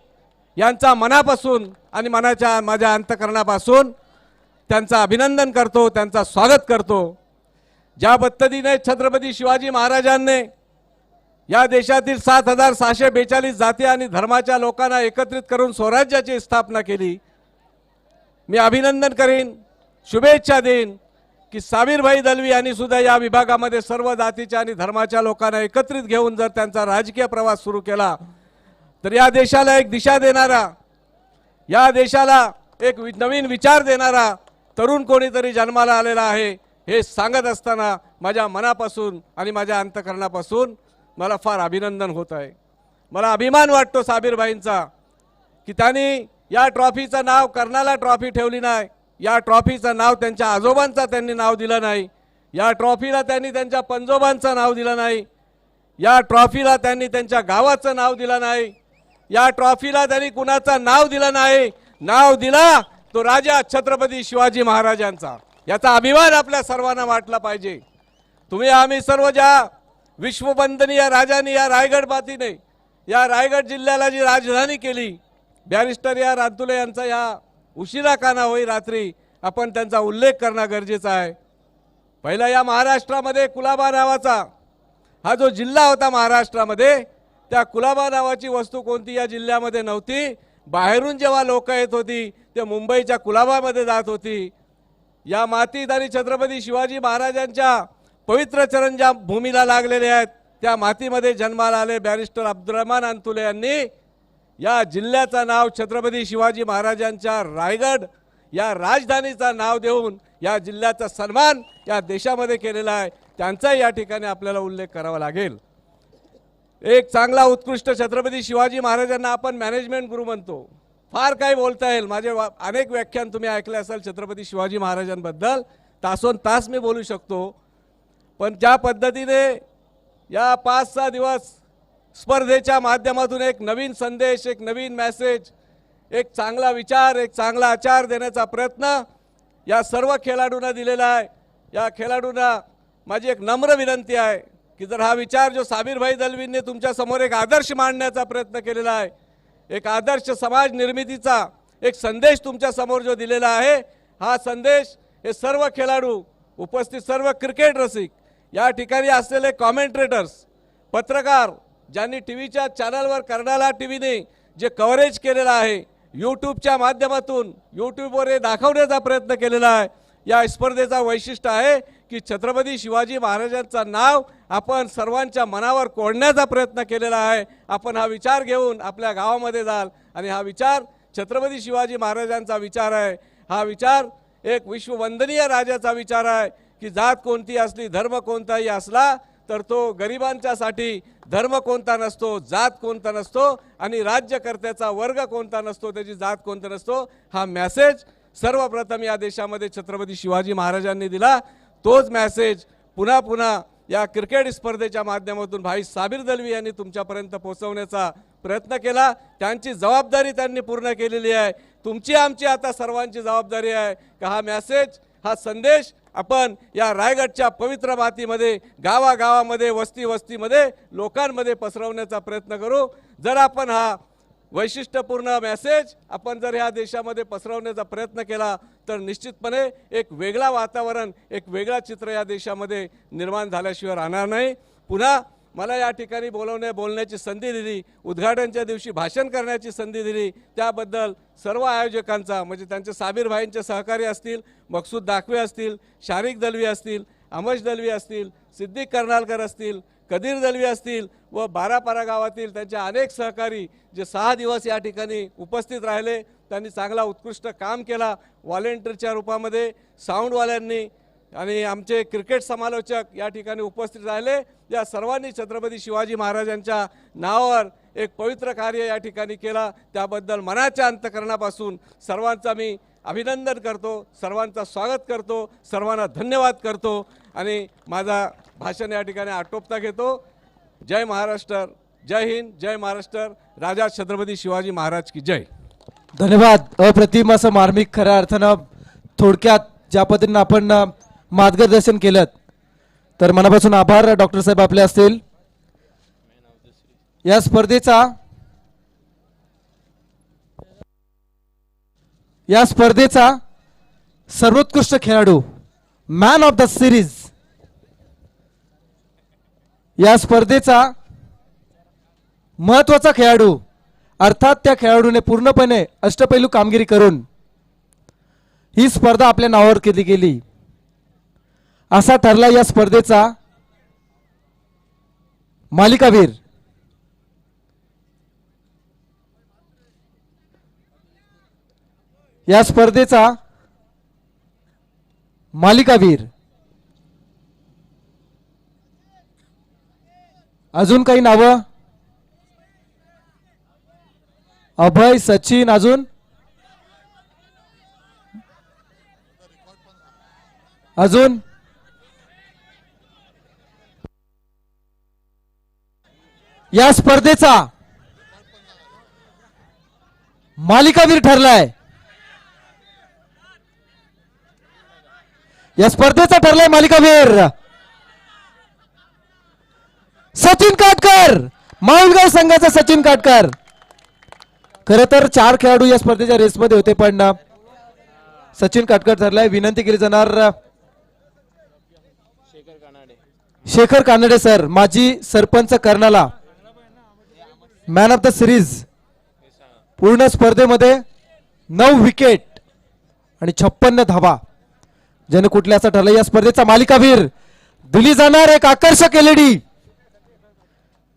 यांचा मनापासून आणि माझ्या अंतःकरणापासून त्यांचं अभिनंदन करतो, त्यांचं स्वागत करतो. ज्या पद्धतीने छत्रपती शिवाजी महाराजांनी या देशातील 7,642 जाती आणि धर्माच्या लोकांना एकत्रित करून स्वराज्याची स्थापना केली, मी अभिनंदन करीन, शुभेच्छा देईन की साबिर भाई दलवी यांनी सुद्धा या विभागामध्ये सर्व जातीच्या आणि धर्माच्या लोकांना एकत्रित घेऊन जर त्यांचा राजकीय प्रवास सुरू केला तर या देशाला एक दिशा देणारा, या देशाला एक नवीन विचार देणारा तरुण कोणीतरी जन्माला आलेला आहे हे सांगत असताना माझ्या मनापासून आणि माझ्या अंतःकरणापासून मला फार अभिनंदन होत आहे. मला अभिमान वाटतो साबिर भाईंचा की त्यांनी या ट्रॉफीचं नाव कर्नाला ट्रॉफी ठेवली नाही, या ट्रॉफीचं नाव त्यांच्या आजोबांचं त्यांनी नाव दिलं नाही, या ट्रॉफीला त्यांनी त्यांच्या पंजोबांचं नाव दिलं नाही, या ट्रॉफीला त्यांनी त्यांच्या गावाचं नाव दिलं नाही, या ट्रॉफीला त्यांनी कुणाचं नाव दिलं नाही. नाव दिला तो राजा छत्रपती शिवाजी महाराजांचा. याचा अभिमान आपल्या सर्वांना वाटला पाहिजे. तुम्ही आम्ही सर्व ज्या विश्ववंदनीय राजांनी या रायगड मातीने या रायगड जिल्ह्याला जी राजधानी केली, बॅरिस्टर या रांतुले यांचा या उशिरा का ना होई रात्री आपण त्यांचा उल्लेख करणं गरजेचं आहे. पहिला या महाराष्ट्रामध्ये कुलाबा नावाचा हा जो जिल्हा होता महाराष्ट्रामध्ये, त्या कुलाबा नावाची वस्तू कोणती या जिल्ह्यामध्ये नव्हती. बाहेरून जेव्हा लोक येत होती ते मुंबईच्या कुलाबामध्ये जात होती. या मातीत आणि छत्रपती शिवाजी महाराजांच्या पवित्र चरण ज्या भूमीला लागलेले आहेत त्या मातीमध्ये जन्माला आले बॅरिस्टर अब्दुर्रहमान अंतुले यांनी या जिल्ह्याचं नाव छत्रपती शिवाजी महाराजांच्या रायगड या राजधानीचा नाव देऊन या जिल्ह्याचा सन्मान या देशामध्ये केलेला आहे. त्यांचाही या ठिकाणी आपल्याला उल्लेख करावा लागेल. एक चांगला उत्कृष्ट छत्रपती शिवाजी महाराजांना आपण मॅनेजमेंट गुरु म्हणतो. फार काही बोलता येईल, माझे अनेक व्याख्यान तुम्ही ऐकले असाल छत्रपती शिवाजी महाराजांबद्दल, तासोन तास मी बोलू शकतो. पण ज्या पद्धतीने या 5-6 दिवस स्पर्धेच्या माध्यमातून एक नवीन संदेश, एक नवीन मेसेज, एक चांगला विचार, एक चांगला आचार देण्याचा प्रयत्न या सर्व खेळाडूंना दिलेला आहे. या खेळाडूंना माझी एक नम्र विनंती आहे की जर हा विचार जो साबिर भाई दलवींनी तुमच्या समोर एक आदर्श मांडण्याचा प्रयत्न केलेला आहे, एक आदर्श समाज निर्मितीचा एक संदेश तुमच्या समोर जो दिलेला आहे, हा संदेश हे सर्व खेळाडू, उपस्थित सर्व क्रिकेट रसिक, या ठिकाणी असलेले कॉमेंट्रेटर्स, पत्रकार, ज्यांनी टीव्हीच्या चॅनलवर कर्नाला टीव्हीने जे कव्हरेज केलेलं आहे, यूट्यूबच्या माध्यमातून यूट्यूबवर हे दाखवण्याचा प्रयत्न केलेला आहे. या स्पर्धेचा वैशिष्ट्य आहे की छत्रपती शिवाजी महाराजांचं नाव आपण सर्वांच्या मनावर कोरण्याचा प्रयत्न केलेला आहे. आपण हा विचार घेऊन आपल्या गावामध्ये जाल आणि हा विचार छत्रपती शिवाजी महाराजांचा विचार आहे. हा विचार एक विश्ववंदनीय राजाचा विचार आहे की जात कोणती असली, धर्म कोणताही असला तर तो गरिबांच्यासाठी धर्म कोणता नसतो, जात कोणता नसतो आणि राज्यकर्त्याचा वर्ग कोणता नसतो, त्याची जात कोणता नसतो, हा मेसेज सर्वप्रथम या देशामध्ये छत्रपती शिवाजी महाराजांनी दिला. तोच मेसेज पुन्हा पुन्हा या क्रिकेट स्पर्धेच्या माध्यमातून भाई साबिर दलवी यांनी तुमच्यापर्यंत पोहोचवण्याचा प्रयत्न केला. त्यांची जबाबदारी त्यांनी पूर्ण केलेली आहे. तुमची आमची आता सर्वांची जबाबदारी आहे का हा मेसेज, हा संदेश आपण या रायगडच्या पवित्र मातीमध्ये, गावागावामध्ये, वस्ती वस्तीमध्ये, लोकांमध्ये पसरवण्याचा प्रयत्न करू. जर आपण हा वैशिष्ट्यपूर्ण मेसेज आपण जर ह्या देशामध्ये पसरवण्याचा प्रयत्न केला तर निश्चितपणे एक वेगळा वातावरण, एक वेगळा चित्र या देशामध्ये निर्माण झाल्याशिवाय राहणार नाही. पुन्हा मला या ठिकाणी बोलण्याची संधी दिली, उद्घाटनच्या दिवशी भाषण करण्याची संधी दिली, त्याबद्दल सर्व आयोजकांचा, म्हणजे त्यांचे साबिर भाईंचे सहकारी असतील, मकसूद दाखवे असतील, शारिक दलवी असतील, अमश दलवी असतील, सिद्दीक कर्नालकर असतील, कदीर दलवी असतील व बारापारा गावातील त्यांचे अनेक सहकारी जे 6 दिवस या ठिकाणी उपस्थित राहिले, त्यांनी चांगला उत्कृष्ट काम केला. व्हॉलेंटियरच्या रूपामध्ये साऊंडवाल्यांनी आणि आमचे क्रिकेट समालोचक या ठिकाणी उपस्थित राहिले. या सर्वांनी छत्रपती शिवाजी महाराजांच्या नावावर एक पवित्र कार्य या ठिकाणी केला. त्याबद्दल मनाच्या अंतःकरणापासून सर्वांचा मी अभिनंदन करतो, सर्वांचा स्वागत करतो, सर्वांना धन्यवाद करतो आणि माझा भाषण या ठिकाणी आटोपता घेतो. जय महाराष्ट्र, जय हिंद, जय महाराष्ट्र. राजा छत्रपती शिवाजी महाराज की जय. धन्यवाद. अप्रतिम असं मार्मिक खऱ्या अर्थानं थोडक्यात ज्या पद्धतीनं आपण मार्गदर्शन केलं, तर मनापासून आभार डॉक्टर साहेब आपले असतील. या स्पर्धेचा सर्वोत्कृष्ट खेळाडू, मॅन ऑफ द सिरीज, या स्पर्धेचा महत्वाचा खेळाडू, अर्थात त्या खेळाडूने पूर्णपणे अष्टपैलू कामगिरी करून ही स्पर्धा आपल्या नावावर केली गेली, असा ठरला या स्पर्धेचा मालिकावीर. या स्पर्धेचा मालिकावीर. अजून काही नावं? अभय, सचिन, अजून या स्पर्धेचा मालिकावीर ठरलाय. या स्पर्धेचा ठरलाय मालिकावीर सचिन काटकर, माहुलगाव संघाचा सचिन काटकर. खरं तर 4 खेळाडू या स्पर्धेच्या रेसमध्ये होते, पण सचिन काटकर ठरलाय. विनंती केली जाणार शेखर कानडे सर, माजी sarpanch Karnala, man of the series. पूर्ण स्पर्धेमध्ये 9 विकेट आणि 56 धावा, ज्याने कुठल्या असं ठरलं. या स्पर्धेचा मालिकावीर दिली जाणार एक आकर्षक एलईडी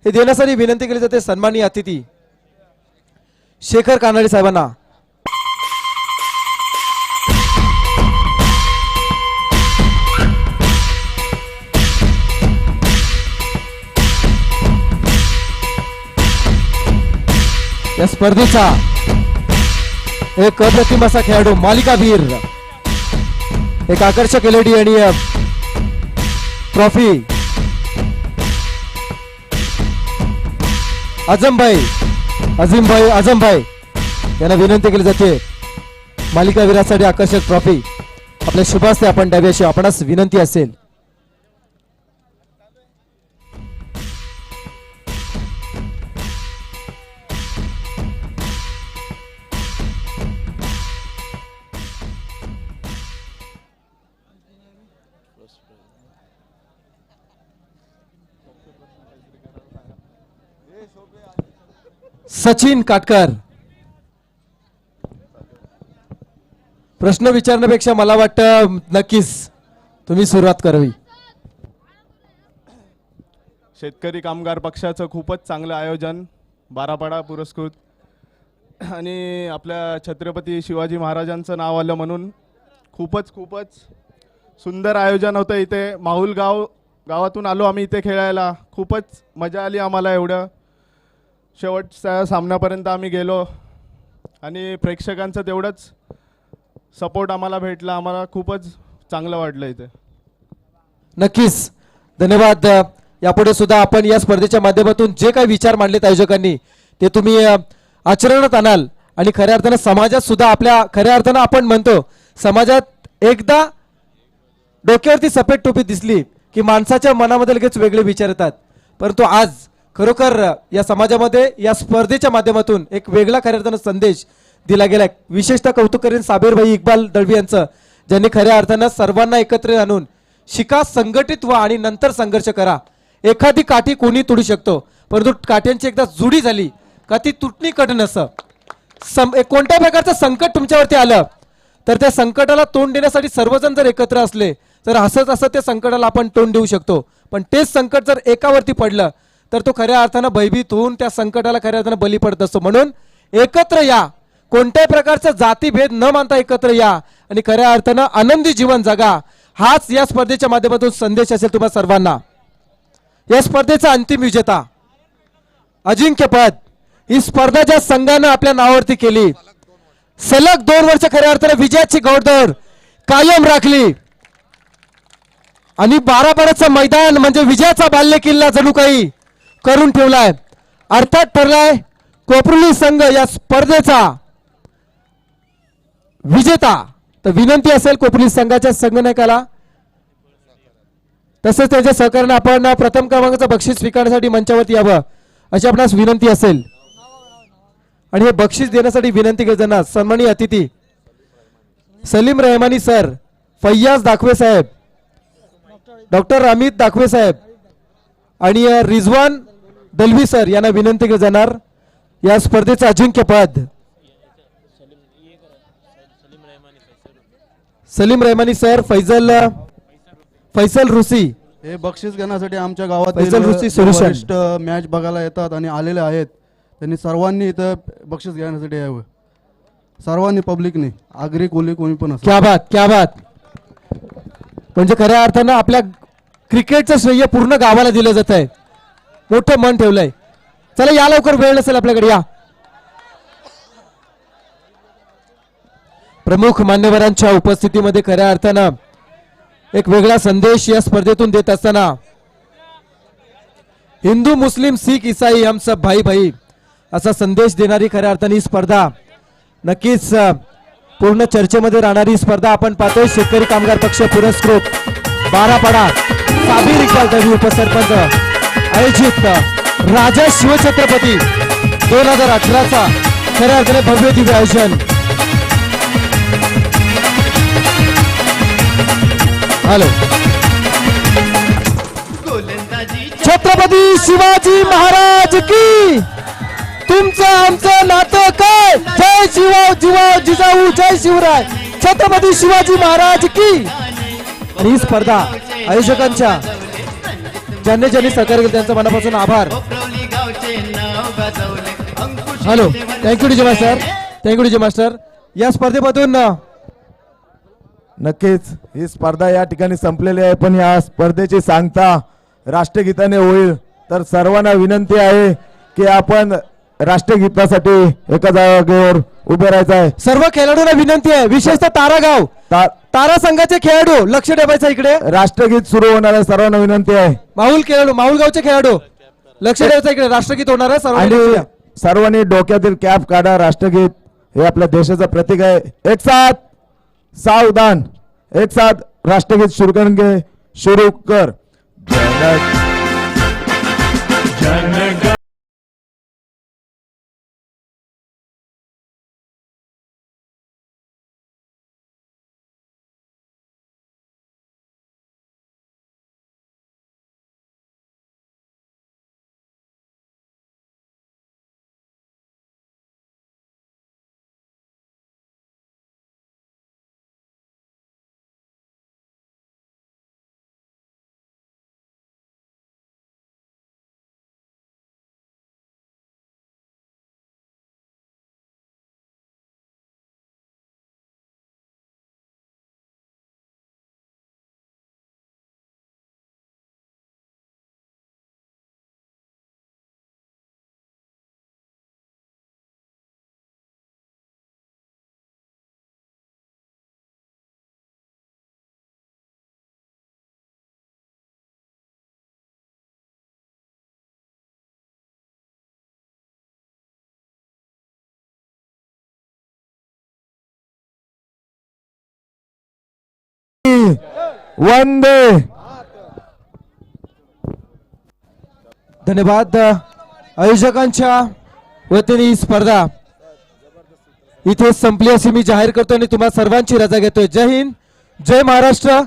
हे देण्यासाठी विनंती केली जाते सन्माननीय अतिथी शेखर कानडे साहेबांना. या स्पर्धेचा एक अप्रतिम असा खेळाडू, मालिकावीर, एक आकर्षक एलईडी आणि ट्रॉफी आझमभाई यांना विनंती केली जाते. मालिकावीरासाठी आकर्षक ट्रॉफी आपल्या शुभास्ते आपण द्यावी अशी आपणास विनंती असेल. सचिन काटकर, प्रश्न विचारण्यापेक्षा मला वाटतं नक्कीच तुम्ही सुरुवात करावी. शेतकरी कामगार पक्षाचं खूपच चांगलं आयोजन, बारापाडा पुरस्कृत आणि आपल्या छत्रपती शिवाजी महाराजांचं नाव आलं म्हणून खूपच सुंदर आयोजन होतं. इथे माहुलगाव गावातून आलो आम्ही इथे खेळायला. खूपच मजा आली आम्हाला. एवढं शेवटच्या सामन्यापर्यंत आम्ही गेलो आणि प्रेक्षकांचं तेवढंच सपोर्ट आम्हाला भेटला. आम्हाला खूपच चांगलं वाटलं इथे. नक्कीच धन्यवाद. यापुढे सुद्धा आपण या स्पर्धेच्या माध्यमातून जे काही विचार मांडलेत आयोजकांनी ते तुम्ही आचरणात आणाल आणि खऱ्या अर्थानं समाजात सुद्धा आपल्या खऱ्या अर्थानं आपण म्हणतो समाजात एकदा डोक्यावरती सफेद टोपी दिसली की माणसाच्या मनामध्ये लगेच वेगळे विचार येतात. परंतु आज खरोखर या समाजामध्ये या स्पर्धेच्या माध्यमातून एक वेगळा खऱ्या अर्थानं संदेश दिला गेलाय. विशेषतः कौतुक करेन साबीर भाई इक्बाल दळवी यांचं, ज्यांनी खऱ्या अर्थानं सर्वांना एकत्र आणून शिका, संघटित व्हा आणि नंतर संघर्ष करा. एखादी काठी कोणी तोडू शकतो, परंतु काठ्यांची एकदा जुडी झाली का ती तुटणी कठीण असं. कोणत्या प्रकारचं संकट तुमच्यावरती आलं तर त्या संकटाला तोंड देण्यासाठी सर्वजण जर एकत्र असले तर हसत हसत त्या संकटाला आपण तोंड देऊ शकतो. पण तेच संकट जर एकावरती पडलं तर तो खऱ्या अर्थानं भयभीत होऊन त्या संकटाला खऱ्या अर्थानं बली पडत असतो. म्हणून एकत्र या, कोणत्याही प्रकारचा जातीभेद न मानता एकत्र या आणि खऱ्या अर्थानं आनंदी जीवन जगा. हाच या स्पर्धेच्या माध्यमातून संदेश असेल तुम्हा सर्वांना. या स्पर्धेचा अंतिम विजेता अजिंक्यपद ही स्पर्धा ज्या संघानं आपल्या नावावरती केली, सलग 2 वर्ष खऱ्या अर्थानं विजयाची घोडदौड कायम राखली आणि 12 मैदान म्हणजे विजयाचा बाल्य किल्ला जणू काही करून ठेवलाय. अर्थात ठरलाय कोपरुली संघ या स्पर्धेचा विजेता. तर विनंती असेल कोपरुली संघाच्या संघनायकाला तसेच त्याच्या सहकार्याने आपण प्रथम क्रमांकाचं बक्षीस स्वीकारण्यासाठी मंचावरती यावं अशी आपणास विनंती असेल. आणि हे बक्षीस देण्यासाठी विनंती करताना सन्माननीय अतिथी सलीम रहमानी सर, फैयाज दाखवे साहेब, डॉक्टर अमित दाखवे साहेब आणि रिजवान दलवी सर यांना विनंती केली जाणार या स्पर्धेचं अजिंक्यपद. सलीम रहमानी सर, फैसल रुसी हे बक्षीस घेण्यासाठी आमच्या फैसल रुसी गावात सोल्युशन. वरिष्ठ मॅच बघायला येतात आणि आलेले आहेत. त्यांनी सर्वांनी इथं बक्षीस घेण्यासाठी यावं. सर्वांनी पब्लिकने, आगरी कोली कोणी पण असो. क्या बात, क्या बात. म्हणजे खऱ्या अर्थानं आपल्या क्रिकेटचं श्रेय पूर्ण गावाला दिलं जात आहे. मोठं मन ठेवलंय. चला या लवकर, वेळ नसेल आपल्याकडे. या प्रमुख मान्यवरांच्या उपस्थितीमध्ये खऱ्या अर्थानं एक वेगळा संदेश या स्पर्धेतून देत असताना हिंदू मुस्लिम सिख ईसाई हम सब भाई भाई असा संदेश देणारी खऱ्या अर्थाने ही स्पर्धा नक्कीच पूर्ण चर्चेमध्ये राहणारी स्पर्धा आपण पाहतोय. शेतकरी कामगार पक्ष पुरस्कृत 12 साबीर इक्बाल दळवी उपसरपंच आयोजित राजा शिवछत्रपती 2018चा खऱ्या अर्थाने भव्य दिव्य आयोजन. हॅलो, छत्रपती शिवाजी महाराज की. तुमचं आमचं नातं काय. जय जिजाऊ, जय शिवराय, छत्रपती शिवाजी महाराज की. आणि ही स्पर्धा आयोजकांच्या ज्यांनी सहकार्य केलं त्यांचा मनापासून आभार. Hello, thank you DJ master, thank you DJ master. या स्पर्धेमधून नक्कीच ही स्पर्धा या ठिकाणी संपलेली आहे, पण या स्पर्धेची सांगता राष्ट्रगीताने होईल. तर सर्वांना विनंती आहे की आपण राष्ट्रगीतासाठी एका जागेवर उभे राहायचं आहे. सर्व खेळाडूंना विनंती आहे, विशेषतः तारागाव तारा संघाचे खेळाडू लक्ष ठेवायचं इकडे. राष्ट्रगीत सुरू होणार आहे, सर्वांना विनंती आहे. माहुल गावचे खेळाडू लक्ष ठेवायचं इकडे. राष्ट्रगीत होणार आहे, सर्वांनी डोक्यातील कॅप काढा. राष्ट्रगीत हे आपल्या देशाचं प्रतीक आहे. एक साथ सावधान, एक साथ राष्ट्रगीत शुरू करेंगे. शुरू कर. वंदे। धन्यवाद आयोजकांच्या वतीने ही स्पर्धा इथे संपली अशी मी जाहीर करतो आणि तुम्हा सर्वांची रजा घेतोय. जय हिंद, जय महाराष्ट्र.